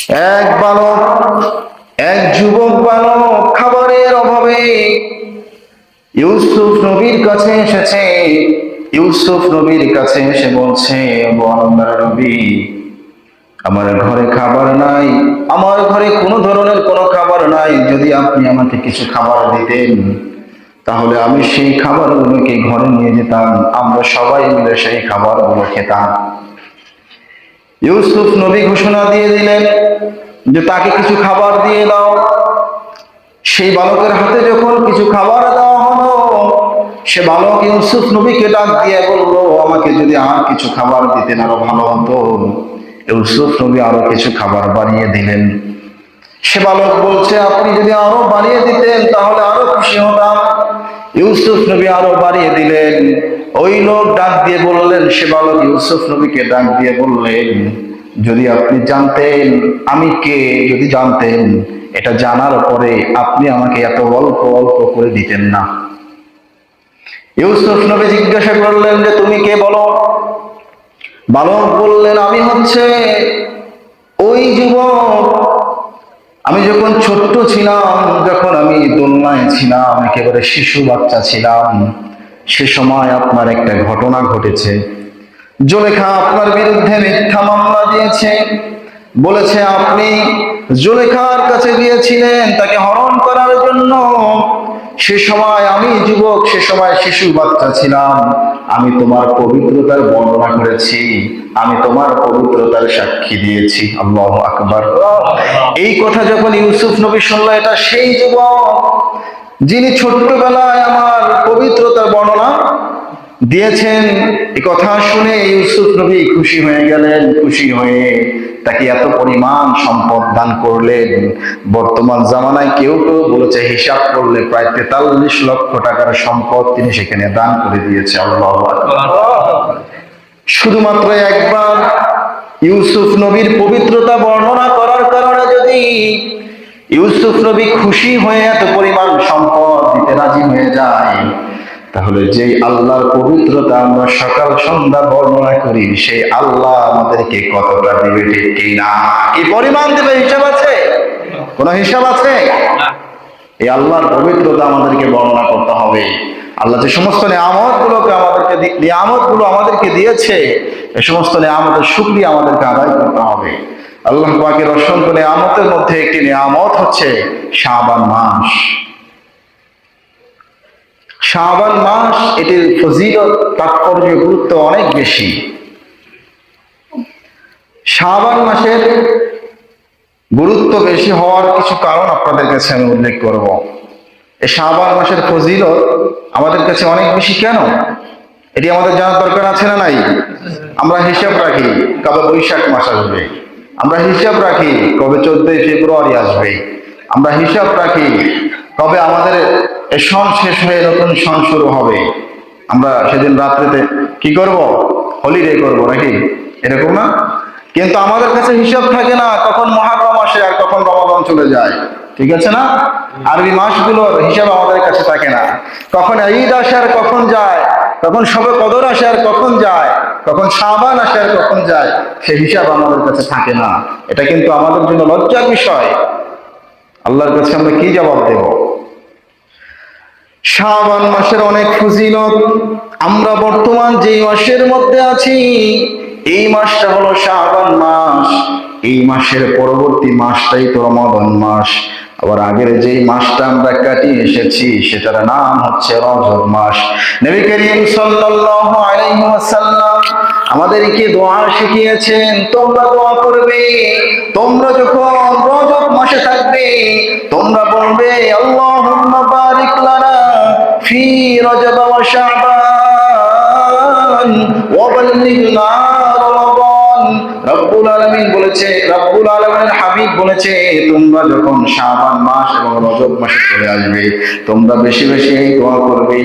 এক বালক, এক যুবক বালক খাবারের অভাবে ইউসুফ নবীর কাছে এসেছে। ইউসুফ নবীর কাছে এসে বলছে, আল্লাহর নবী, আমার ঘরে খাবার নাই, আমার ঘরে কোনো ধরনের কোনো খাবার নাই। যদি আপনি আমাকে কিছু খাবার দিতেন তাহলে আমি সেই খাবারগুলোকে ঘরে নিয়ে যেতাম, আমরা সবাই মিলে সেই খাবারগুলো খেতাম। ইউসুফ নবী ঘোষণা দিয়ে দিলেন যে তাকে কিছু খাবার দিয়ে দাও। সেই বালকের হাতে যখন কিছু খাবার দেওয়া হলো, সে বালক ইউসুফ নবীকে ডাক দিয়ে বললো, আমাকে যদি আর কিছু খাবার দিতেন আরো ভালো হতো। ইউসুফ নবী আরো কিছু খাবার বানিয়ে দিলেন। সে বালক বলছে, আপনি যদি আরো বানিয়ে দিতেন তাহলে আরো খুশি হতাম। ইউসুফ নবী আরো বাড়িয়ে দিলেন। ওই লোক ডাক দিয়ে বললেন, সে বালক ইউসুফ নবীকে ডাক দিয়ে বললেন, যদি আপনি জানতেন আমি কে, যদি জানতেন, এটা জানার পরে আপনি আমাকে এত অল্প অল্প করে দিতেন না। ইউসুফ নবী জিজ্ঞাসা করলেন যে তুমি কে বলো। বালক বললেন, আমি হচ্ছে ওই যুবক, আমি যখন ছোট্ট ছিলাম, যখন আমি দোলনায় ছিলাম, একেবারে শিশু বাচ্চা ছিলাম, সে সময় আপনার একটা ঘটনা ঘটেছে। জুলেখা আপনার বিরুদ্ধে মিথ্যা মামলা দিয়েছে, বলেছে আপনি জুলেখার কাছে গিয়েছিলেন তাকে হরণ করার জন্য। সে সময় আমি যুবক, সে সময় শিশু বাচ্চা ছিলাম, আমি তোমার পবিত্রতার বর্ণনা করেছি, আমি তোমার পবিত্রতার সাক্ষী দিয়েছি। আল্লাহু আকবার। এই কথা যখন ইউসুফ নবী শুনল, এটা সেই যুবক যিনি ছোট্টবেলায় আমার পবিত্রতার বর্ণনা দিয়েছেন। এই কথা শুনে ইউসুফ নবী খুশি হয়ে গেলেন। খুশি হয়ে তাকে এত পরিমাণ সম্পদ দান করলেন। বর্তমান জামানায় কেউ কেউ বলেছে, হিসাব করলে প্রায় 43 লক্ষ টাকার সম্পদ তিনি সেখানে দান করে দিয়েছে। আল্লাহু আকবার। শুধুমাত্র একবার ইউসুফ নবীর পবিত্রতা বর্ণনা করার কারণে যদি ইউসুফ নবী খুশি হয়ে এত পরিমাণ সম্পদ দিতে রাজি হয়ে যায়, তাহলে যেই আল্লাহর পবিত্রতা আমরা সকাল সন্ধ্যা বর্ণনা করি, সেই আল্লাহ আমাদেরকে কতটা দিবে, ঠিক কি না? কি পরিমাণ দিবে হিসাব আছে? কোন হিসাব আছে? এই আল্লাহর পবিত্রতা আমাদেরকে বর্ণনা করতে হবে। আল্লাহ যে সমস্ত নিয়ামত গুলো আমাদেরকে দিয়েছে, এই সমস্ত নিয়ামতের শুকরিয়া আমাদেরকে আদায় করতে হবে। আল্লাহ পাকের অসংখ্য নিয়ামতের মধ্যে একটি নিয়ামত হচ্ছে শাবান মাস। শাবান মাস, এটির ফজিলত, তাৎপর্য, গুরুত্ব অনেক বেশি। শাবান মাসের গুরুত্ব বেশি হওয়ার কিছু কারণ আপনাদের কাছে আমি উল্লেখ করব। এই শাবান মাসের ফজিলত আমাদের কাছে অনেক বেশি কেন, এটি আমাদের জানার দরকার আছে না নাই? আমরা হিসাব রাখি কবে বৈশাখ মাস আসবে, আমরা হিসাব রাখি কবে 14 ফেব্রুয়ারি আসবে, আমরা হিসাব রাখি কবে আমাদের এই সন শেষ হয়ে নতুন সন শুরু হবে। আমরা সেদিন রাত্রিতে কি করব? হলিডে করব নাকি? এরকম না? কিন্তু আমাদের কাছে হিসাব থাকে না কখন মুহররম আসে আর কখন রমাদান চলে যায়। ঠিক আছে না? আরবি মাসগুলোর হিসাব আমাদের কাছে থাকে না। কখন ঈদ আসে আর কখন যায়, কখন শবে কদর আসে আর কখন যায়, কখন শাবান আসে আর কখন যায়, সেই হিসাব আমাদের কাছে থাকে না। এটা কিন্তু আমাদের জন্য লজ্জার বিষয়। আল্লাহর কাছে আমরা কি জবাব দেব? শাবান মাসের অনেক ফজিলত। আমরা বর্তমান যে মাসের মধ্যে আছি, এই মাসটা হলো শাবান মাস। এই মাসের পরবর্তী মাসটাই তো রমাদান মাস। আবার আগের যেই মাসটা আমরা কাটিয়ে এসেছি সেটার নাম হচ্ছে রজব মাস। নবী করিম সাল্লাল্লাহু আলাইহি ওয়াসাল্লাম আমাদেরকে দোয়া শিখিয়েছেন, তোমরা দোয়া করবে, তোমরা যখন রজব মাসে থাকবে তোমরা বলবে, আল্লাহুম্মা বারিক লানা ফি রজব ওয়া শাবান ওয়া বাল্লিগনা রমাদান। রব্বুল আলামিন বলেছে, রব্বুল আলামিনের হাবিব বলেছে, তোমরা যখন শাবান মাস এবং রজব মাসে চলে আসবে তোমরা বেশি বেশি এই দোয়া করবে,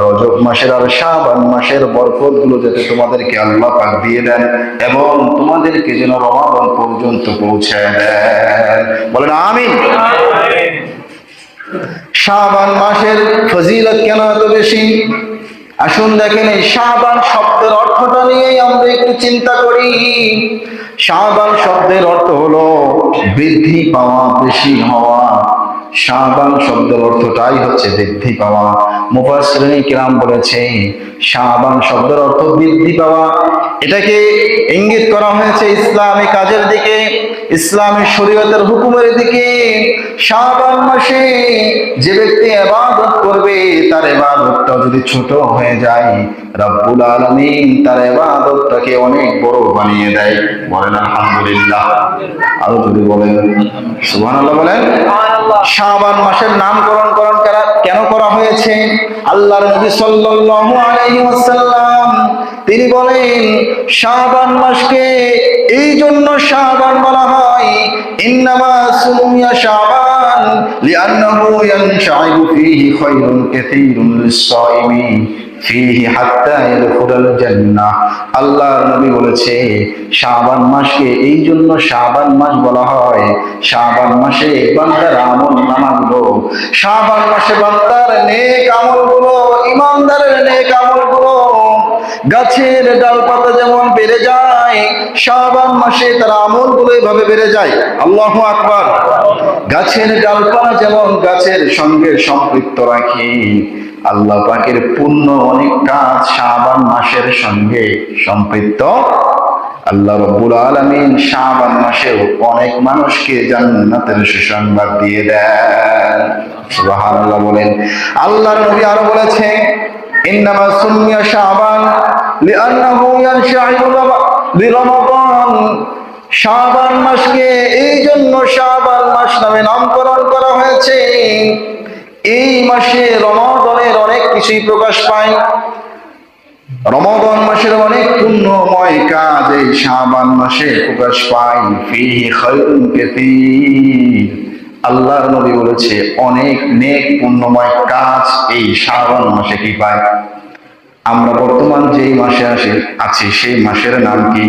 রজব মাসের আর শাবান মাসের বরকতগুলো যাতে তোমাদেরকে আল্লাহ পাক দিয়ে দেন এবং তোমাদেরকে যেন রমাদান পর্যন্ত পৌঁছায় দেন। বলেন আমিন। শাবান মাসের ফজিলত কেন এত বেশি? আসুন দেখেন, এই শাবান শব্দের অর্থটা নিয়েই আমরা একটু চিন্তা করি। শাবান শব্দের অর্থ হলো বৃদ্ধি পাওয়া, বেশি হওয়া। শাবান শব্দের অর্থটাই হচ্ছে বৃদ্ধি পাওয়া। মুফাসসিরিন কিরাম বলেছে শাবান শব্দের অর্থ বৃদ্ধি পাওয়া। এটাকে ইঙ্গিত করা হয়েছে ইসলামী কাজের দিকে, ইসলামী শরীয়তের হুকুমের দিকে। শাবান মাসে যে ব্যক্তি ইবাদত করবে তার ইবাদতটা যদি ছোট হয়ে যায়, রব্বুল আলামিন তার ইবাদতটাকে অনেক বড় বানিয়ে দেয়। বলেন আলহামদুলিল্লাহ। আরো যদি বলেন সুবহানাল্লাহ বলেন। শাবান মাসের নামকরণ কেন করা হয়েছে? আল্লাহর নবী সাল্লাল্লাহু আলাইহি ওয়াসাল্লাম তিনি বলেন শাবান মাসকে এই জন্য শাবান বলা হয়, ইন্নামা সুমিয়া শাবান লিআন্নাহু ইয়ানশাইবু ফীহি খায়রুন কাসীরুন লিস-সাইমিন ফীহি হাত্তা ইয়াদখুলাল জান্নাহ। আল্লাহর নবী বলেছে শাবান মাসকে এই জন্য শাবান মাস বলা হয়, শাবান মাসে বান্দার আমল নামাগুলো, শাবান মাসে বান্দার নেক আমলগুলো, ইমানদারের নেক আমলগুলো গাছের ডালপাতা যেমন বেড়ে যায়, শাবান মাসে তার আমলগুলো এইভাবে বেড়ে যায়। আল্লাহু আকবার। গাছের ডালপালা যেমন গাছের সঙ্গে সম্পৃক্ত রাখি, আল্লাহ পাকের পুণ্য অনেক কাজ শাবান মাসের সঙ্গে সম্পৃক্ত। আল্লাহ রাব্বুল আলামিন শাবান মাসেও অনেক মানুষকে জান্নাতের সুসংবাদ দিয়ে দেন। সুবহানাল্লাহ বলেন। আল্লাহর নবী আরো বলেছেন ইন্নামা সুমিয়া শাবান লিআন্নাহু ইয়ানশাইবু লিরমাদান। শাবান মাসকে এই জন্য শাবান মাস নামে নামকরণ করা হয়েছে, এই মাসে রমাদানের অনেক কিছুই প্রকাশ পায়। রমাদান মাসের অনেক পুণ্যময় কাজ এই শাবান মাসে প্রকাশ পায়। ফীহি খায়রুন কাসীর। আল্লাহর নবী বলেছে অনেক নেক পুণ্যময় কাজ এই শাবান মাসে কি পায়। আমরা বর্তমান যেই মাসে আছি সেই মাসের নাম কি?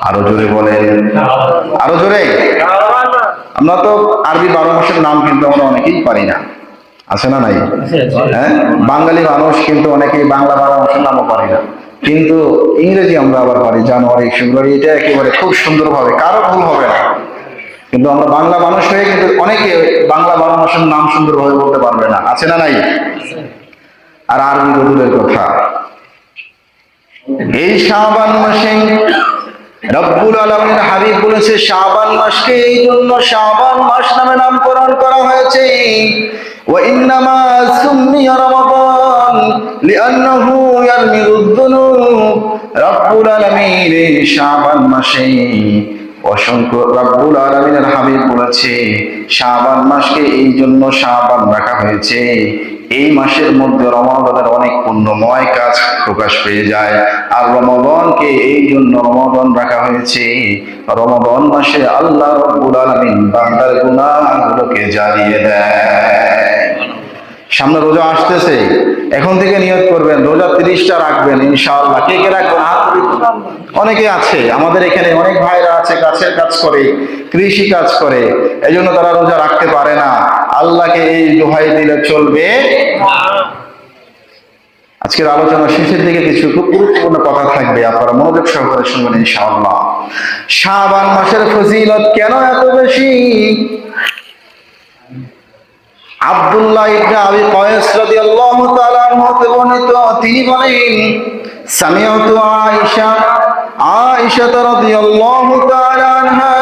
আরো জোরে বলেন, আরো জোরে। আমরা তো আরবি 12 মাসের নাম কিন্তু আমরা অনেকেই পারি না, আছে না নাই? হ্যাঁ, বাঙালি মানুষ কিন্তু অনেকেই বাংলা 12 মাসের নামও পারি না, কিন্তু ইংরেজি আমরা আবার পারি, জানুয়ারি, ফেব্রুয়ারি, এটা একেবারে খুব সুন্দরভাবে, কারো ভুল হবে না। কিন্তু আমরা বাংলা মানুষ হয়ে কিন্তু অনেকে বাংলা 12 মাসের নাম সুন্দরভাবে বলতে পারবে না, আছে না নাই? আর আরবি দূরের কথা। এই শাবান মাসে রব্বুল আলামিনের হাবিব বলেছে শাবান মাসকে এই জন্য শাবান মাস নামে নামকরণ করা হয়েছে। ওয়া ইন্নামা সুমিয়া রমাদান লিআন্নাহু ইয়ারমিদুদ দুনুব। রব্বুল আলামিন এই শাবান মাসে অসংখ্য, রব্বুল আলামিনের হাবিব বলেছে শাবান মাসকে এই জন্য শাবান রাখা হয়েছে, এই মাসের মধ্যে রমাদানের অনেক পুণ্যময় কাজ প্রকাশ পেয়ে যায়। আর রমাদানকে এই জন্য রমাদান রাখা হয়েছে, রমাদান মাসে আল্লাহ রাব্বুল আলামিন বান্দার গুনাহগুলোকে জ্বালিয়ে দেয়। সামনে রোজা আসতেছে, এখন থেকে নিয়ত করবেন রোজা 30টা রাখবেন ইনশাআল্লাহ। কে কে রাখবেন? অনেকে আছে আমাদের এখানে, অনেক ভাইরা আছে গাছের কাজ করে, কৃষি কাজ করে, এই জন্য তারা রোজা রাখতে পারে না। আল্লাহকে এই দোহাই দিলে চলবে। আজকের আলোচনা শেষের দিকে কিছু খুব গুরুত্বপূর্ণ কথা থাকবে, আপনারা মনোযোগ সহকারে শুনবেন ইনশাআল্লাহ। শাবান মাসের ফজিলত কেন এত বেশি? আব্দুল্লাহ ইবনে আবি কয়েস রাদিয়াল্লাহু তাআলা আনহু হতে বর্ণিত, তিনি বলেন সামিআতু আয়েশা রাদিয়াল্লাহু তাআলা আনহা,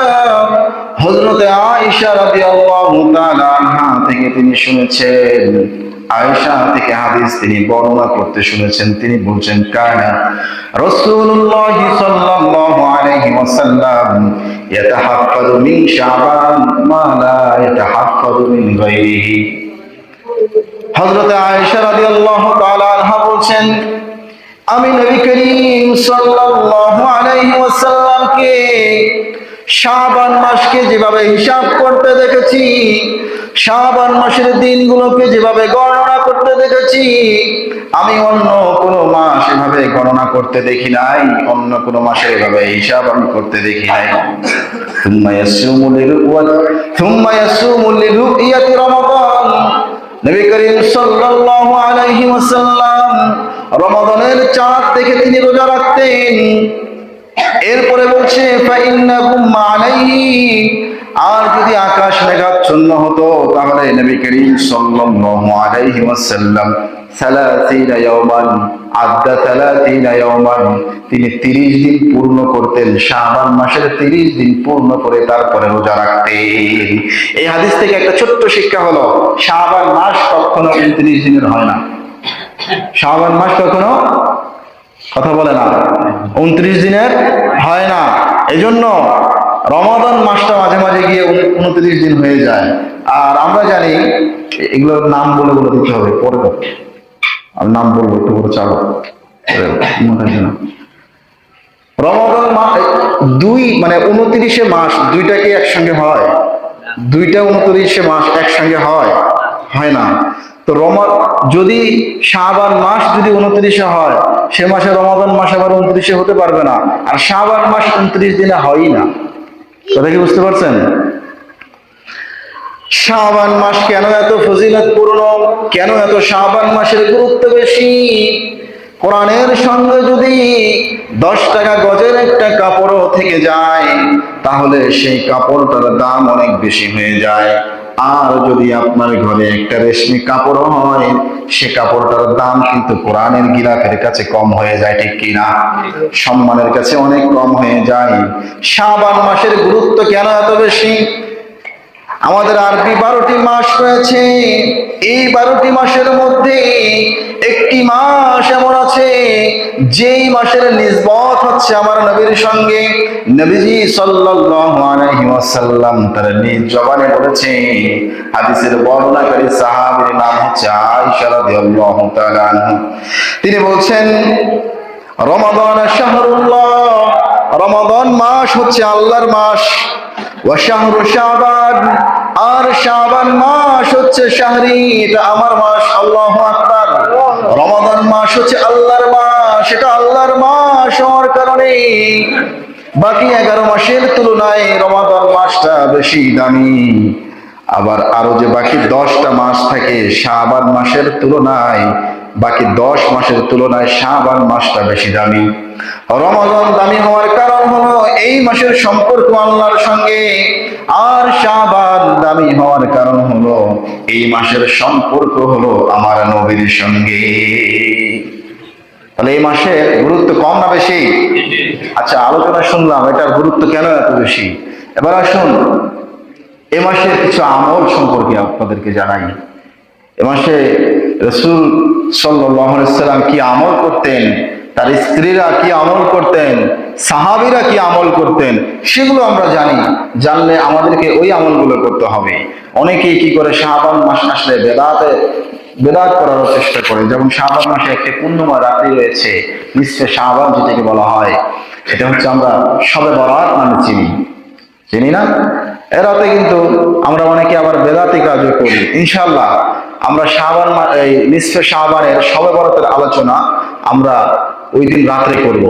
হযরত আয়েশা রাদিয়াল্লাহু তাআলা আনহা থেকে তিনি শুনেছেন, আয়েশা থেকে হাদিস তিনি বর্ণনা করতে শুনেছেন। তিনি বলছেন কানা রাসূলুল্লাহ সাল্লাল্লাহু আলাইহি ওয়াসাল্লাম ইয়াতাহাফফাযু মিন শাবান মা লা ইয়াতাহাফফাযু মিন গায়রিহি। হযরত আয়েশা রাদিয়াল্লাহু তাআলা আনহা বলছেন আমি নবী করিম সাল্লাল্লাহু আলাইহি ওয়াসাল্লামকে শাবান মাসকে যেভাবে হিসাব করতে দেখেছি, শাবান মাসের দিনগুলোকে যেভাবে গণনা করতে দেখেছি, আমি অন্য কোন মাস এভাবে গণনা করতে দেখি নাই, অন্য কোন মাসে এভাবে হিসাব আমি করতে দেখি নাই। থুম্মা ইয়াসুমু লিরুইয়াতি রমাদান। নবী করিম সাল্লাল্লাহু আলাইহি ওয়াসাল্লাম রমাদানের চাঁদ দেখে তিনি রোজা রাখতেন। এরপরে বলছে ফাইন্নাকুম আলাইহি, আর যদি আকাশ মেঘাচ্ছন্ন হতো তাহলে নবী করিম সাল্লাল্লাহু আলাইহি ওয়াসাল্লাম 30 ইয়াওমান আদ্দা 30 ইয়াওমান তিনি 30 দিন পূর্ণ করতেন। শাবান মাসের 30 দিন পূর্ণ করে তারপরে রোজা রাখতেন। এই হাদিস থেকে একটা ছোট্ট শিক্ষা হলো, শাবান মাস কখনো 29 দিনের হয় না। শাবান মাস কখনো, কথা বলে না, 29 দিনের হয় না। এজন্য রমাদান মাসটা মাঝে মাঝে গিয়ে 29 দিন হয়ে যায়। আর আমরা জানি এগুলোর নাম বলে বলে দিতে হবে, পরে আমি নাম বলবো, একটু করে চালো রমাদান মাস দুই, মানে 29 মাস দুইটাকে একসঙ্গে হয়? দুইটা 29 মাস একসঙ্গে হয়? হয় না। তো যদি শাবান মাস যদি 29 হয়, সে মাসে রমাদান মাস আবার 29 হতে পারবে না। আর শাবান মাস 29 দিনে হয়ই না। কথা কি বুঝতে পারছেন? শাবান মাস কেন এত ফজিলতপূর্ণ, কেন এত শাবান মাসের গুরুত্ব বেশি? কোরআনের সঙ্গে যদি 10 টাকা গজের একটা কাপড়ও থেকে যায় তাহলে সেই কাপড়টার দাম অনেক বেশি হয়ে যায়। আর যদি আপনার ঘরে একটা রেশমি কাপড় হয়, সে কাপড়টার দাম কিন্তু কোরআনের গিলাফের কাছে কম হয়ে যায়, ঠিক কিনা? সম্মানের কাছে অনেক কম হয়ে যায়। শাবান মাসের গুরুত্ব কেন এত বেশি? আমাদের আরবি 12টি মাস রয়েছে। এই 12টি মাসের মধ্যে একটি মাস এমন আছে যেই মাসের নিসবত হচ্ছে আমার নবীর সঙ্গে। নবীজি সাল্লাল্লাহু আলাইহি ওয়াসাল্লাম তার নিজ জবানে বলেছে, হাদিসের বর্ণনাকারী সাহাবীর নাম হচ্ছে আয়েশা রাদিয়াল্লাহু তাআলা আনহা। তিনি বলছেন, রমাদান শাহরুল্লাহ, রমাদান মাস হচ্ছে আল্লাহর মাস। ওয়া শাহরু শাবান, আর শাবান মাস হচ্ছে শাহরি, এটা আমার মাস। আল্লাহু আকবার। রমাদান মাস হচ্ছে আল্লাহর মাস, এটা আল্লাহর মাস হওয়ার কারণে বাকি 11 মাসের তুলনায় রমাদান মাসটা বেশি দামি। আবার আরো যে বাকি 10টা মাস থাকে শাবান মাসের তুলনায়, বাকি 10 মাসের তুলনায় শাবান মাসটা বেশি দামি। রমাদান দামি হওয়ার কারণ হলো এই মাসের সম্পর্ক আল্লাহর সঙ্গে, আর শাবান দামি হওয়ার কারণ হলো এই মাসের সম্পর্ক হলো আমার নবীর সঙ্গে। তাহলে এই মাসের গুরুত্ব কম না বেশি? আচ্ছা, আলোচনা শুনলাম, এটার গুরুত্ব কেন এত বেশি। এবার আসুন এ মাসের কিছু আমল সম্পর্কে আপনাদেরকে জানাই। এ মাসে রাসূল সাল্লাল্লাহু আলাইহি ওয়াসাল্লাম কি আমল করতেন, তার স্ত্রীরা কি আমল করতেন, সাহাবীরা কি আমল করতেন, সেগুলো আমরা জানি। জানলে আমাদেরকে ওই আমলগুলো করতে হবে। অনেকেই কি করে শাবান মাস আসলে বেদাত করার চেষ্টা করে। যেমন শাবান মাসে একটি পূর্ণময় রাত্রি রয়েছে, নিসফে শাবান যেটাকে বলা হয়। এটা হচ্ছে আমরা শবে বরাত নামে চিনি না? এ রাতে কিন্তু আমরা অনেকে আবার বেদাতি কাজও করি। ইনশাআল্লাহ আমরা শাবান এই নিসফে শাবানের শবে বরাতের আলোচনা আমরা ওই দিন রাত্রে করব,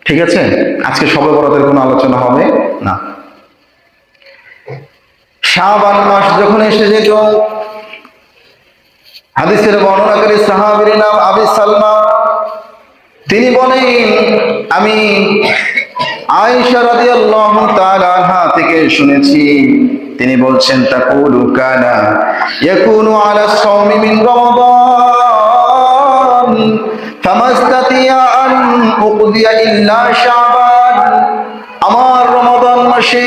ঠিক আছে? আজকে শবে বরাতের কোনো আলোচনা হবে না। শাবান মাস যখন এসে যেত, হাদিসের বর্ণনাকারী সাহাবীর নাম আবি সালমা। তিনি বলেন, আমি আয়েশা রাদিয়াল্লাহু তাআলা আনহা থেকে শুনেছি, তিনি বলছেন, তাকুলু কানা ইয়াকুনু আলা সাওমি মিন রমাদান ফামাস্তাতিয়া আন উকদিয়া ইল্লা শাবান। আমার রমাদান মাসে,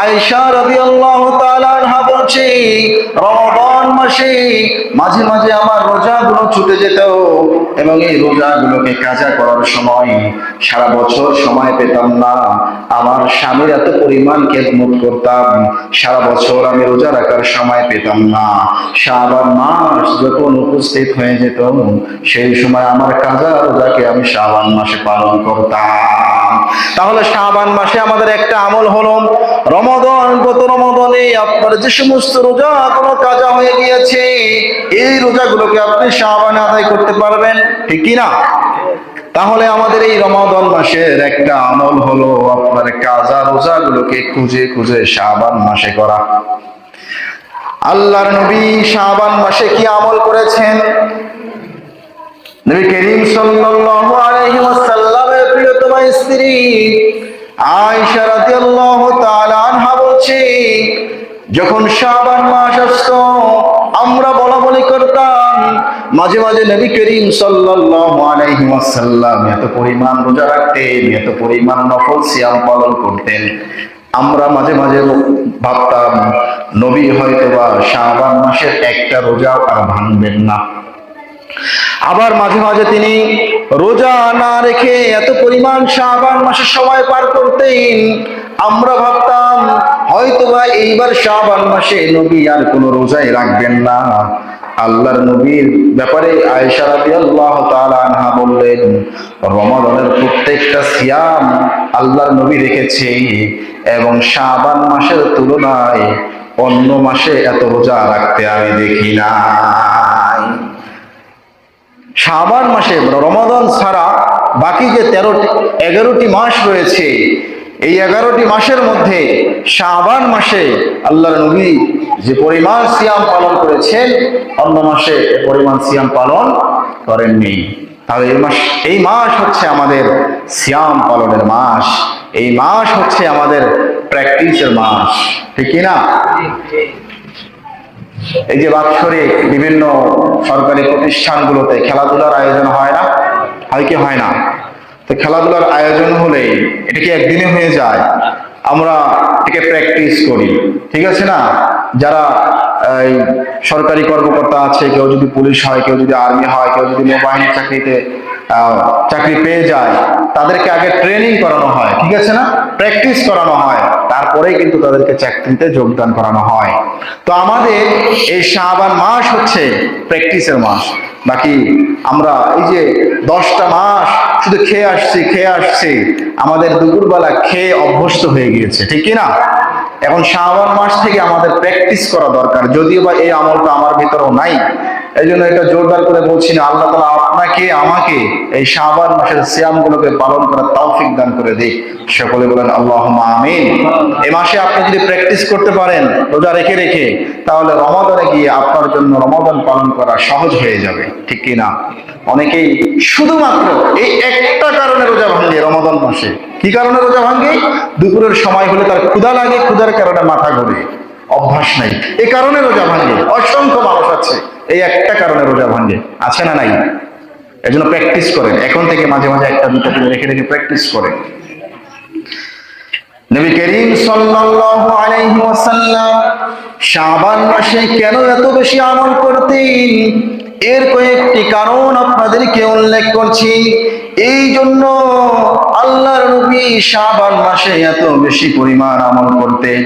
আয়েশা রাদিয়াল্লাহু তাআলা আনহা বলছে, রমাদান মাসে মাঝে মাঝে আমার রোজাগুলো ছুটে যেত এবং এই রোজাগুলোকে কাজা করার সময় সারা বছর সময় পেতাম না। আমার স্বামীর এত পরিমাণ খেদমত করতাম, সারা বছর আমি রোজা রাখার সময় পেতাম না। শাবান মাস যখন উপস্থিত হয়ে যেত সেই সময় আমার কাজা রোজাকে আমি শাবান মাসে পালন করতাম। তাহলে শাবান মাসে আমাদের একটা আমল হলো, রমাদান, গত রমাদানে আপনার যে সমস্ত রোজাগুলো কাজা হয়ে গিয়েছে এই রোজাগুলোকে আপনি শাবানে আদায় করতে পারবেন, ঠিক কি না? তাহলে আমাদের এই রমাদান মাসের একটা আমল হলো আপনার কাজা রোজাগুলোকে খুঁজে খুঁজে শাবান মাসে করা। আল্লাহর নবী শাবান মাসে কি আমল করেছেন? নবী করিম সাল্লাল্লাহু আলাইহি ওয়াসাল্লামের প্রিয়তমা স্ত্রী আয়েশা রাদিয়াল্লাহু তাআলা আনহা বলছে, যখন শাবান মাস আসতো আমরা বলা বলি করতাম, মাঝে মাঝে নবী করিম সাল্লাল্লাহু আলাইহি ওয়াসাল্লাম এত পরিমাণ রোজা রাখতেন, এত পরিমাণ নফল সিয়াম পালন করতেন, আমরা মাঝে মাঝে ভাবতাম নবী হয়তোবা শাবান মাসের একটা রোজা আর ভাঙবেন না। আবার মাঝে মাঝে তিনি রোজা না রেখে এত পরিমাণ শাবান মাসের সময় পার করতেন, আমরা ভাবতাম হয়তোবা এইবার শাবান মাসে নবী আর কোনো রোজাই রাখবেন না। আল্লাহর নবীর ব্যাপারে আয়েশা রাদিয়াল্লাহু তাআলা আনহা বললেন, রমাদানের প্রত্যেকটা সিয়াম আল্লাহর নবী রেখেছে এবং শাবান মাসের তুলনায় অন্য মাসে এত রোজা রাখতে আমি দেখি নাই। শাবান মাসে রমাদান ছাড়া বাকি যে 11টি মাস রয়েছে, এই 11টি মাসের মধ্যে শাবান মাসে আল্লাহর নবী যে পরিমাণ সিয়াম পালন করেছেন অন্য মাসে পরিমাণ সিয়াম পালন করেননি। তাহলে এই মাস হচ্ছে আমাদের সিয়াম পালনের মাস, এই মাস হচ্ছে আমাদের প্র্যাকটিসের মাস, ঠিক কিনা? এই যে বাৎসরিক বিভিন্ন সরকারি প্রতিষ্ঠানগুলোতে খেলাধুলার আয়োজন হয় না, হয় কি হয় না? তো খেলাধুলার আয়োজন হলে এটা কি একদিনে হয়ে যায়? আমরা এটাকে প্র্যাকটিস করি, ঠিক আছে না? যারা এই সরকারি কর্মকর্তা আছে, কেউ যদি পুলিশ হয়, কেউ যদি আর্মি হয়, কেউ যদি নৌবাহিনীর চাকরিতে চাকরি পেয়ে যায়, তাদেরকে আগে ট্রেনিং করানো হয়, ঠিক আছে না? প্র্যাকটিস করানো হয়, তারপরেই কিন্তু তাদেরকে চাকরিতে যোগদান করানো হয়। তো আমাদের এই শাবান মাস হচ্ছে প্র্যাকটিসের মাস। বাকি আমরা এই যে 10টা মাস শুধু খেয়ে আসছি, আমাদের দুপুরবেলা খেয়ে অভ্যস্ত হয়ে গিয়েছে, ঠিক কিনা? এখন শাবান মাস থেকে আমাদের প্র্যাকটিস করা দরকার, যদিও বা এই আমলটা আমার ভিতরেও নাই। এই জন্য এটা জোরদার করে বলছি না, আল্লাহ তাআলা আপনাকে আমাকে এই শাবান মাসের সিয়ামগুলোকে পালন করার তৌফিক দান করে দিক। সকলে বলেন আল্লাহুম্মা আমিন। এই মাসে আপনি যদি প্র্যাকটিস করতে পারেন রোজা রেখে রেখে, তাহলে রমাদানে গিয়ে আপনার জন্য রমাদান পালন করা সহজ হয়ে যাবে, ঠিক কিনা? অনেকেই শুধুমাত্র এই একটা কারণে রোজা ভাঙে রমাদান মাসে। কি কারণে রোজা ভাঙে? দুপুরের সময় হলে তার ক্ষুধা লাগে, ক্ষুধার কারণে মাথা ঘোরে, অভ্যাস নাই, এই কারণে রোজা ভাঙে। অসংখ্য মানুষ আছে এই একটা কারণে রোজা ভাঙে, আছে না নাই? এজন্য প্র্যাকটিস করেন, এখন থেকে মাঝে মাঝে একটা দুটো করে রেখে রেখে প্র্যাকটিস করেন। নবী করিম সাল্লাল্লাহু আলাইহি ওয়াসাল্লাম শাবান মাসে কেন এত বেশি আমল করতেন, এর কয়েকটি কারণ আপনাদেরকে উল্লেখ করছি। এই জন্য আল্লাহর নবী শাবান মাসে এত বেশি পরিমাণ আমল করতেন।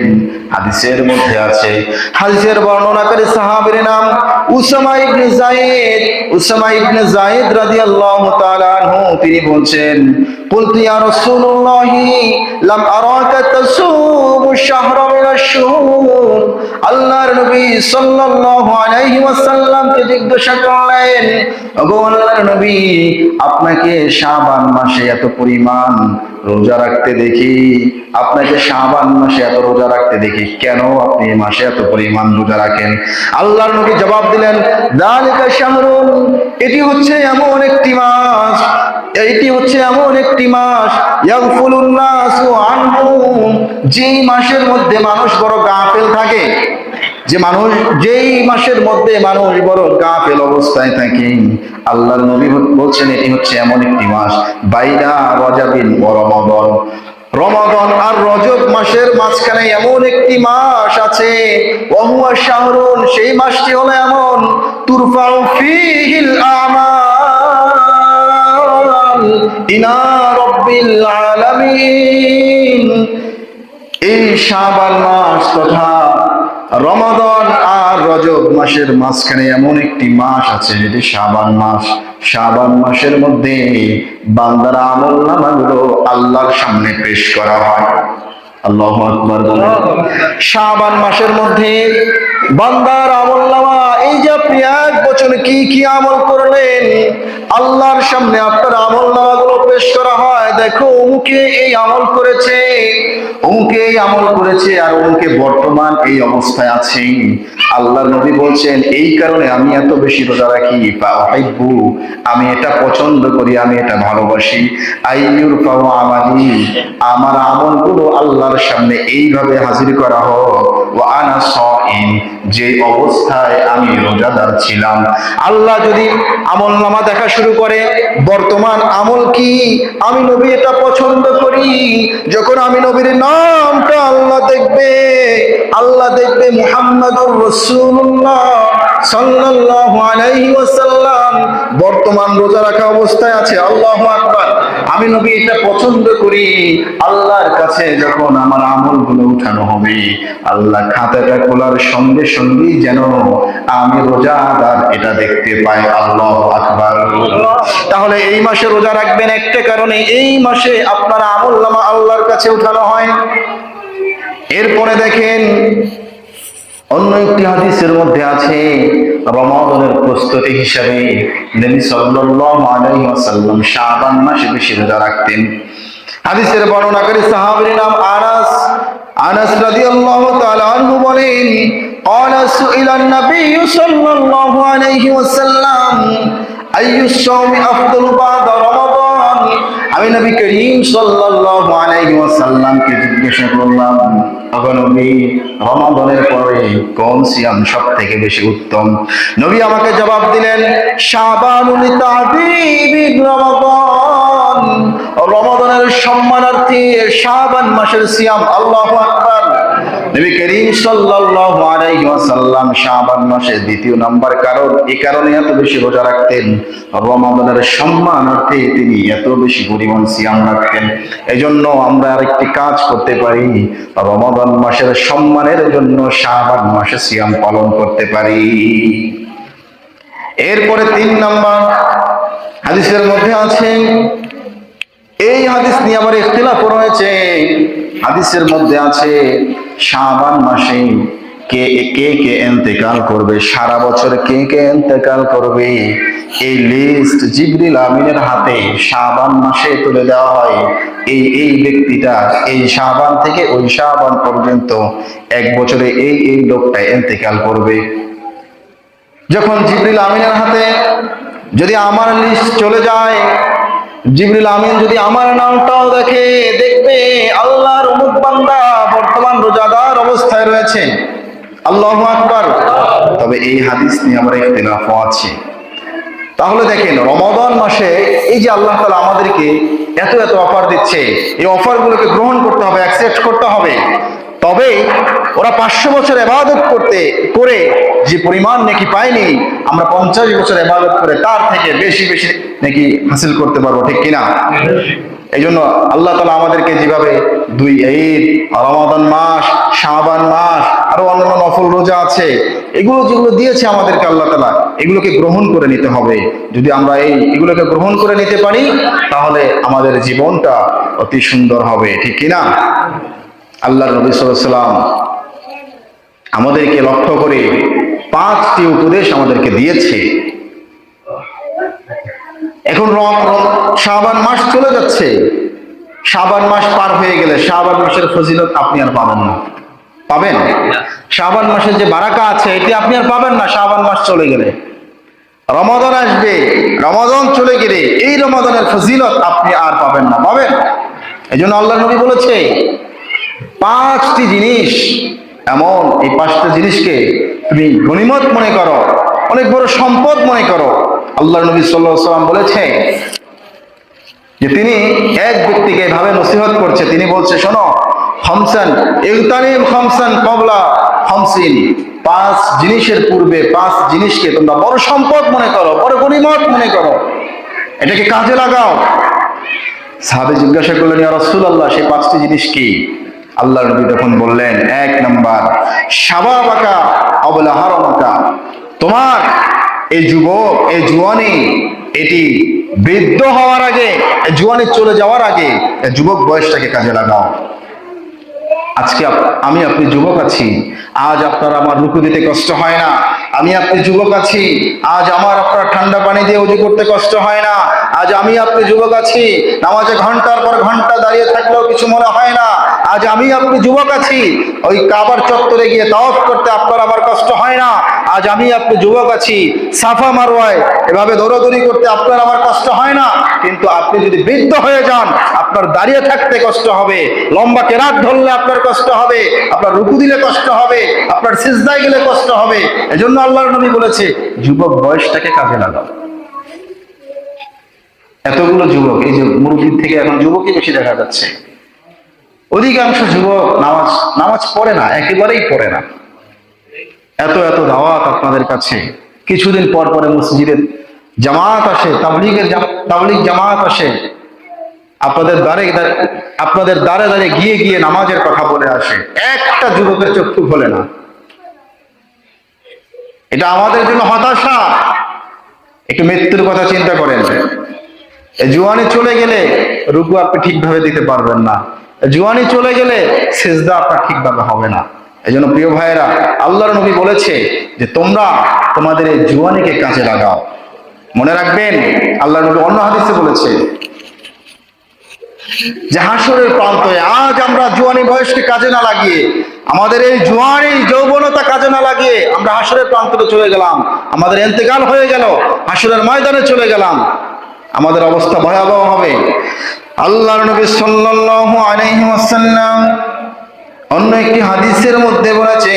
হাদিসের মধ্যে আছে, হাদিসের বর্ণনাকারী সাহাবীর নাম উসামা ইবনে যায়েদ রাদিয়াল্লাহু তাআলা আনহু। তিনি বলছেন, কুলতু ইয়া রাসূলুল্লাহ লাম আরাকা তাসুমু শাহরা মিনাশ শুহুর। আল্লাহর নবী সাল্লাল্লাহু আলাইহি ওয়াসাল্লামকে জিজ্ঞাসা করলেন, ওগো আল্লাহর নবী, আপনাকে শাবান মাসে এত পরিমাণ রোজা রাখতে দেখি, আপনাকে শাবান মাসে এত রোজা রাখতে দেখি, কেন আপনি এই মাসে এত পরিমাণ রোজা রাখেন? আল্লাহর নবী জবাব দিলেন, যালিকা শাহরুন, এটি হচ্ছে এমন একটি মাস, এটি হচ্ছে এমন একটি মাস ইয়াগফুলুন নাসু আনহু, যেই মাসের মধ্যে মানুষ বড় গাফেল থাকে, যেই মাসের মধ্যে মানুষ বড় গাফেল অবস্থায় থাকে। আল্লাহর নবী বলছেন এটি হচ্ছে এমন একটি মাস, বাইনা রজাবিন ওয়া রমাদান, রমাদান আর রজব মাসের মাঝখানে এমন একটি মাস আছে, ওয়া হুয়া শাহরুন, সেই মাসটি হলো এমন, তুরফাউ ফীহিল আমাল ইলা রাব্বিল আলামিন। এই শাবান মাস তথা রমাদান আর রজব মাসের মাঝখানে এমন একটি মাস আছে যেটি শাবান মাস। শাবান মাসের মধ্যে বান্দার আমলনামাগুলো আল্লাহর সামনে পেশ করা হয়। আল্লাহু আকবার। শাবান মাসের মধ্যে বান্দার আমলনামা, এই যে আপনি এক বছরে কি কি আমল করলেন, আল্লাহর সামনে আপনার আমলনামাগুলো পেশ করা হয়। দেখো, অমুকে এই আমল করেছে, অমুকে এই আমল করেছে, আর অমুকে বর্তমান এই অবস্থায় আছে। আল্লাহর নবী বলছেন, এই কারণে আমি এত বেশি রোজা রাখি, ফাউহিব্বু, আমি এটা পছন্দ করি, আমি এটা ভালোবাসি, আইয়ুরফাউ আমালি, আমার আমলগুলো আল্লাহর সামনে এইভাবে হাজির করা হোক, ওয়া আনা সাইম, যে অবস্থায় আমি রোজাদার ছিলাম। আল্লাহ যদি আমলনামা দেখা শুরু করে, বর্তমান আমল কি, আমি নবী এটা পছন্দ করি। যখন আমি নবীর নামটা আল্লাহ দেখবে মুহাম্মাদুর রাসূলুল্লাহ সাল্লাল্লাহু আলাইহি ওয়াসাল্লাম বর্তমান রোজা রাখা অবস্থায় আছে। আল্লাহু আকবার। আমি নবী এটা পছন্দ করি। আল্লাহর কাছে যখন আমার আমলগুলো উঠানো হবে, আল্লাহ খাতাটা খোলার সঙ্গে সঙ্গেই যেন আমি রোজাদার এটা দেখতে পাই। আল্লাহু আকবার। তাহলে এই মাসে রোজা রাখবেন একটা কারণে, এই মাসে আপনার আমলনামা আল্লাহর কাছে উঠানো হয়। এরপরে দেখেন অন্য একটি হাদিসের মধ্যে আছে রমাদানের প্রস্তুতি হিসাবে নবী সাল্লাল্লাহু আলাইহি ওয়াসাল্লাম শাবান মাসে বেশি রোজা রাখতেন। হাদিসের বর্ণনাকারী সাহাবীর নাম আনাস রাদিয়াল্লাহু তাআলা আনহু বলেন, قال سئل النبي صلى الله عليه وسلم أي الصوم أفضل بعد رمضان। আমি নবী করিম সাল্লাল্লাহু আলাইহি ওয়াসাল্লামকে জিজ্ঞাসা করলাম, ওগো নবী, রমাদানের পরে কোন সিয়াম সবথেকে বেশি উত্তম? নবী আমাকে জবাব দিলেন, শাবানুল তা'যীবি রমাদান, রমাদানের সম্মানার্থে শাবান মাসের সিয়াম। আল্লাহু আকবার। নবী করিম সাল্লাল্লাহু আলাইহি ওয়াসাল্লাম শাবান মাসের দ্বিতীয় নাম্বার কারণ, এই কারণে এত বেশি রোজা রাখতেন, রমাদানের সম্মানার্থে তিনি এত বেশি পরিমাণ সিয়াম রাখতেন। এজন্য আমরা আরেকটি কাজ করতে পারি, রমাদান মাসের সম্মানের জন্য শাবান মাসে সিয়াম পালন করতে পারি। এরপরে 3 নাম্বার হাদিসের মধ্যে আছে, এই হাদিস নিয়ে আবার ইখতিলাফ রয়েছে। হাদিসের মধ্যে আছে শাবান মাসে কে ইন্তেকাল করবে, সারা বছর কে ইন্তেকাল করবে, এই লিস্ট জিবরিল আমিনের হাতে শাবান মাসে তুলে দেওয়া হয়। এই ব্যক্তিটা এই শাবান থেকে ওই শাবান পর্যন্ত এক বছরে এই লোকটা ইন্তেকাল করবে। যখন জিবরিল আমিনের হাতে যদি আমার লিস্ট চলে যায়, জিবরিল আমিন যদি আমার নামটাও দেখবে আল্লাহর অমুক বান্দা বর্তমান রোজাদার অবস্থায় রয়েছে। আল্লাহু আকবার। তবে এই হাদিস নিয়ে আবার ইখতিলাফ আছে। তাহলে দেখেন রমাদান মাসে এই যে আল্লাহ তাআলা আমাদেরকে এত অফার দিচ্ছে, এই অফারগুলোকে গ্রহণ করতে হবে, অ্যাকসেপ্ট করতে হবে। তবে ওরা 500 বছর ইবাদত করে যে পরিমাণ নেকি পায়নি, আমরা 50 বছর ইবাদত করে তার থেকে বেশি নেকি হাসিল করতে পারবো, ঠিক কিনা? এই জন্য আল্লাহ তাআলা আমাদেরকে যেভাবে 2 ঈদ, রমাদান মাস, শাবান মাস, আরো অন্যান্য নফল রোজা আছে, যেগুলো দিয়েছে আমাদেরকে আল্লাহ তাআলা, এগুলোকে গ্রহণ করে নিতে হবে। যদি আমরা এগুলোকে গ্রহণ করে নিতে পারি, তাহলে আমাদের জীবনটা অতি সুন্দর হবে, ঠিক কিনা? আল্লাহর নবী সাল্লাল্লাহু আলাইহি ওয়াসাল্লাম আমাদেরকে লক্ষ্য করে 5টি উপদেশ আমাদেরকে দিয়েছে। এখন শাবান মাস চলে যাচ্ছে, শাবান মাস পার হয়ে গেলে শাবান মাসের ফজিলত আপনি আর পাবেন না। পাবেন? শাবান মাসের যে বারাকা আছে এটি আপনি আর পাবেন না। শাবান মাস চলে গেলে রমাদান আসবে, রমাদান চলে গেলে এই রমাদানের ফজিলত আপনি আর পাবেন না। পাবেন? এই জন্য আল্লাহ নবী বলেছে 5টি জিনিস এমন, এই 5টা জিনিসকে তুমি গনিমত মনে করো, অনেক বড় সম্পদ মনে করো। আল্লাহ নবী সাল্লাল্লাহু আলাইহি ওয়াসাল্লাম বলেছে যে তিনি এক ব্যক্তিকে এভাবে নসিহত করছে, তিনি বলছে, শোনো, খামসান ইগতানিম খামসান ক্বাবলা খামসিন, 5 জিনিসের পূর্বে 5 জিনিসকে তোমরা বড় সম্পদ মনে করো, বড় গনিমত মনে করো, এটাকে কাজে লাগাও। সাহাবে জিজ্ঞাসা করলেন, ইয়া রাসূলুল্লাহ, সেই 5টি জিনিস কি? আল্লাহর নবী তখন বললেন, 1 নাম্বার শাবাবাকা ক্বাবলা হারামাকা, তোমার এই যুবক, এই জুয়ানি, এটি বৃদ্ধ হওয়ার আগে, জুয়ানি চলে যাওয়ার আগে যুবক বয়সটাকে কাজে লাগাও। আজকে আমি আপনি যুবক আছি, আজ আপনার আমার রুকু দিতে কষ্ট হয় না। আমি আপনি যুবক আছি, আজ আমার আপনার ঠান্ডা পানি দিয়ে ওযু করতে কষ্ট হয় না। আজ আমি আপনি যুবক আছি, নামাজে ঘন্টার পর ঘন্টা দাঁড়িয়ে থাকলেও কিছু মনে হয় না। আজ আমি আপনি যুবক আছি, ওই কাবার চত্বরে গিয়ে তাওয়াফ করতে আপনার আমার কষ্ট হয় না। আজ আজ আমি আপনি যুবক আছি, সাফা মারওয়ায় এভাবে দৌড়াদৌড়ি করতে আপনার আমার কষ্ট হয় না, কিন্তু আপনি যদি বৃদ্ধ হয়ে যান আপনার দাঁড়িয়ে থাকতে কষ্ট হবে, লম্বা কেরাত ধরলে আপনার কষ্ট হবে, আপনার রুকু দিলে কষ্ট হবে, আপনার সিজদায় গেলে কষ্ট হবে। এজন্য আল্লাহর নবী বলেছে যুবক বয়সটাকে কাজে লাগাও। এতগুলো যুবক, এই যে মুরব্বির থেকে এখন যুবকই বেশি দেখা যাচ্ছে, অধিকাংশ যুবক নামাজ পড়ে না, একেবারেই পড়ে না। এত এত দাওয়াত আপনাদের কাছে, কিছুদিন পর পরে মসজিদের জামাত আসে, তাবলীগ জামাত আসে, আপনাদের দ্বারে দ্বারে গিয়ে গিয়ে নামাজের কথা বলে আসে, একটা যুবকের চক্ষু খোলে না। এটা আমাদের জন্য হতাশা। একটু মৃত্যুর কথা চিন্তা করেন। জুয়ানি চলে গেলে রুকু আপনি ঠিকভাবে দিতে পারবেন না, জুয়ানি চলে গেলে সিজদা আপনার ঠিকভাবে হবে না। এই জন্য প্রিয় ভাইয়েরা, আল্লাহর নবী বলেছে যে তোমরা তোমাদের এই জুয়ানিকে কাজে লাগাও। মনে রাখবেন, আল্লাহর নবী অন্য হাদিসে বলেছে যে হাসরের প্রান্তে আজ আমরা জুয়ানি বয়সকে কাজে না লাগিয়ে, আমাদের এই জুয়ানি যৌবনতা কাজে না লাগিয়ে আমরা হাসরের প্রান্তে চলে গেলাম, আমাদের ইন্তেকাল হয়ে গেল, হাসরের ময়দানে চলে গেলাম, আমাদের অবস্থা ভয়াবহ হবে। আল্লাহর নবী সাল্লাল্লাহু আলাইহি ওয়াসাল্লাম অন্য একটি হাদিসের মধ্যে বলেছে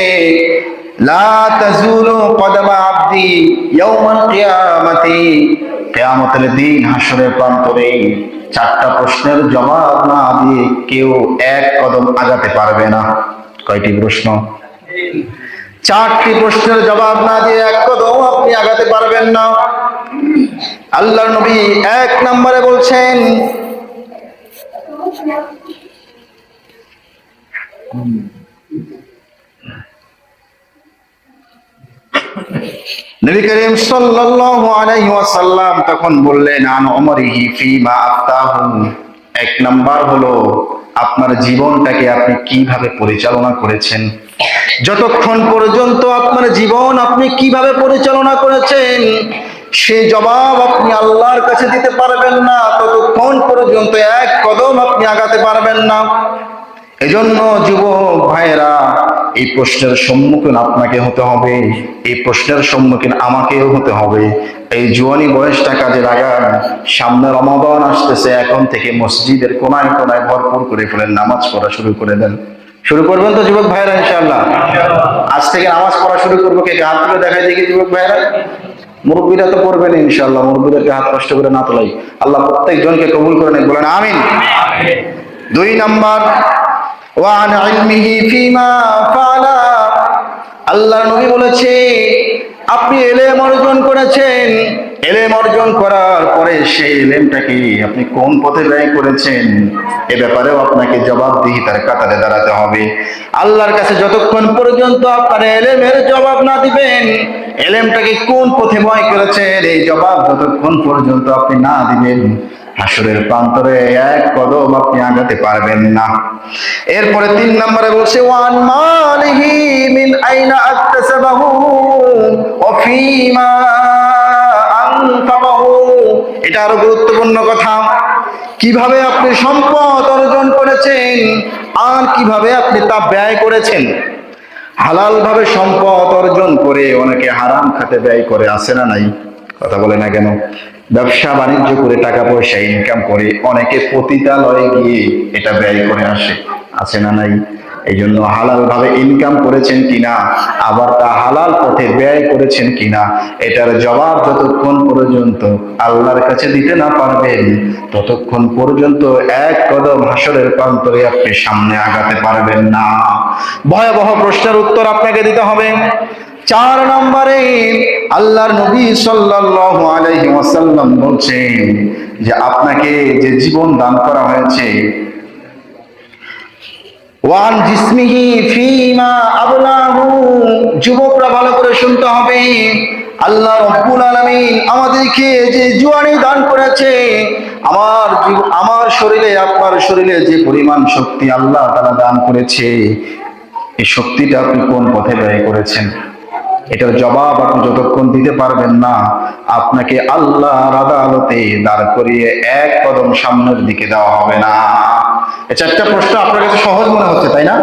লা তাজুলু কদমা আবদি ইয়াউমাল কিয়ামাতি, কিয়ামতের দিন হাসরের প্রান্তরে চারটা প্রশ্নের জবাব না দিয়ে কেউ এক কদম আগাতে পারবে না। কয়টি প্রশ্ন? চারটি প্রশ্নের জবাব না দিয়ে এক কদম আপনি আগাতে পারবেন না। আল্লাহর নবী এক নম্বরে বলছেন নবী করিম সাল্লাল্লাহু আলাইহি ওয়াসাল্লাম তখন বললেন আন উমরিহি ফিমা আফতাহু, এক নাম্বার হলো আপনার জীবনটাকে আপনি কিভাবে পরিচালনা করেছেন। যতক্ষণ পর্যন্ত আপনার জীবন আপনি কিভাবে পরিচালনা করেছেন সেই জবাব আপনি আল্লাহর কাছে দিতে পারবেন না, ততক্ষণ পর্যন্ত এক কদম আপনি আগাতে পারবেন না। এজন্য যুবক ভাইয়েরা, এই প্রশ্নের সম্মুখীন আপনাকে হতে হবে, এই প্রশ্নের সম্মুখীন আমাকেও হতে হবে। এই জুয়ানি বয়সটা কাজে লাগান। সামনে রমাদান আসতেছে, এখন থেকে মসজিদের কোনায় কোনায় ভরপুর করে ফেলেন, নামাজ পড়া শুরু করে দেন। শুরু করবেন তো যুবক ভাইয়েরা? ইনশাআল্লাহ আজ থেকে নামাজ পড়া শুরু করবো। কে হাত তুলে দেখাই দেখি যুবক ভাইয়েরা। মুরব্বীরা তো পড়বেন ইনশাআল্লাহ, মুরব্বীদেরকে হাত কষ্ট করে না তোলাই। আল্লাহ প্রত্যেকজনকে কবুল করে নেন, বলেন আমিন। দুই নাম্বার, ওয়ান ইলমিহি ফিমা ফালা, আল্লাহর নবী বলেছে আপনি ইলম অর্জন করেছেন, ইলম অর্জন করার পরে সেই ইলমটাকে আপনি কোন পথে ব্যয় করেছেন এ ব্যাপারেও আপনাকে জবাবদিহিতার কাতারে দাঁড়াতে হবে। আল্লাহর কাছে যতক্ষণ পর্যন্ত আপনার ইলমের জবাব না দিবেন, ইলমটাকে কোন পথে ব্যয় করেছেন এই জবাব যতক্ষণ পর্যন্ত আপনি না দিবেন, হাসরের প্রান্তরে এক কদম আপনি আগাতে পারবেন না। এরপরে তিন নম্বরে বলছে ওয়ান মালিহি মিন আইনা আকতাসাবাহু ওয়া ফীমা আনফাকাহু, এটা আরো গুরুত্বপূর্ণ কথা। কিভাবে আপনি সম্পদ অর্জন করেছেন আর কিভাবে আপনি তা ব্যয় করেছেন। হালাল ভাবে সম্পদ অর্জন করে অনেকে হারাম খাতে ব্যয় করে, আছে না নাই? কথা বলে না কেন? ব্যবসা বাণিজ্য করে টাকা পয়সা ইনকাম করে অনেকে পতিতালয়ে গিয়ে এটা ব্যয় করে আসে, আছে না নাই? এই জন্য হালাল ভাবে ইনকাম করেছেন কিনা, আবার তা হালাল পথে ব্যয় করেছেন কিনা, এটার জবাব যতক্ষণ পর্যন্ত আল্লাহর কাছে দিতে না পারবেন ততক্ষণ পর্যন্ত এক কদম হাসরের প্রান্তরে আপনি সামনে আগাতে পারবেন না। ভয়াবহ প্রশ্নের উত্তর আপনাকে দিতে হবে। চার নম্বরে আল্লাহর নবী সাল্লাল্লাহু আলাইহি ওয়াসাল্লাম বলছেন যে আপনাকে যে জীবন দান করা হয়েছে, ওয়ান জিসমিহি ফিমা আবলাহু, যুবকরা ভালো করে শুনতে হবে। আল্লাহ রাব্বুল আলামিন আমাদেরকে যে জুয়ানি দান করেছে, আমার শরীরে আপনার শরীরে যে পরিমাণ শক্তি আল্লাহ তাআলা দান করেছে, এই শক্তিটা আপনি কোন পথে ব্যয় করেছেন এটার জবাব আপনি যতক্ষণ দিতে পারবেন না আপনাকে আল্লাহর আদালতে দাঁড় করিয়ে এক কদম সামনের দিকে দেওয়া হবে না। এই চারটা প্রশ্ন আপনার কাছে সহজ মনে হচ্ছে, তাই না?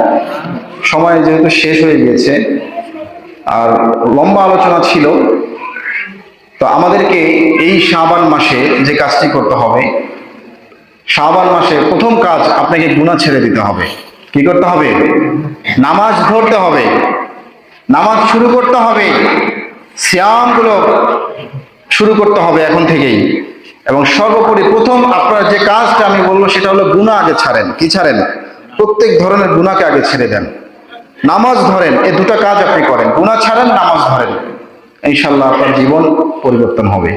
সময় যেহেতু শেষ হয়ে গেছে, আর লম্বা আলোচনা ছিল। তো আমাদেরকে এই শাবান মাসে যে কাজটি করতে হবে, শাবান মাসে প্রথম কাজ আপনাকে গুনাহ ছেড়ে দিতে হবে। কি করতে হবে? নামাজ ধরতে হবে, নামাজ শুরু করতে হবে, সিয়ামগুলো শুরু করতে হবে এখন থেকেই। এবং সর্বোপরি প্রথম আপনার যে কাজটা আমি বলবো সেটা হলো গুনাহ আগে ছাড়েন। কি ছাড়েন? প্রত্যেক ধরনের গুনাহকে আগে ছেড়ে দেন, নামাজ ধরেন। এই দুটো কাজ আপনি করেন, গুনাহ ছাড়েন, নামাজ ধরেন, ইনশাআল্লাহ আপনার জীবন পরিবর্তন হবে।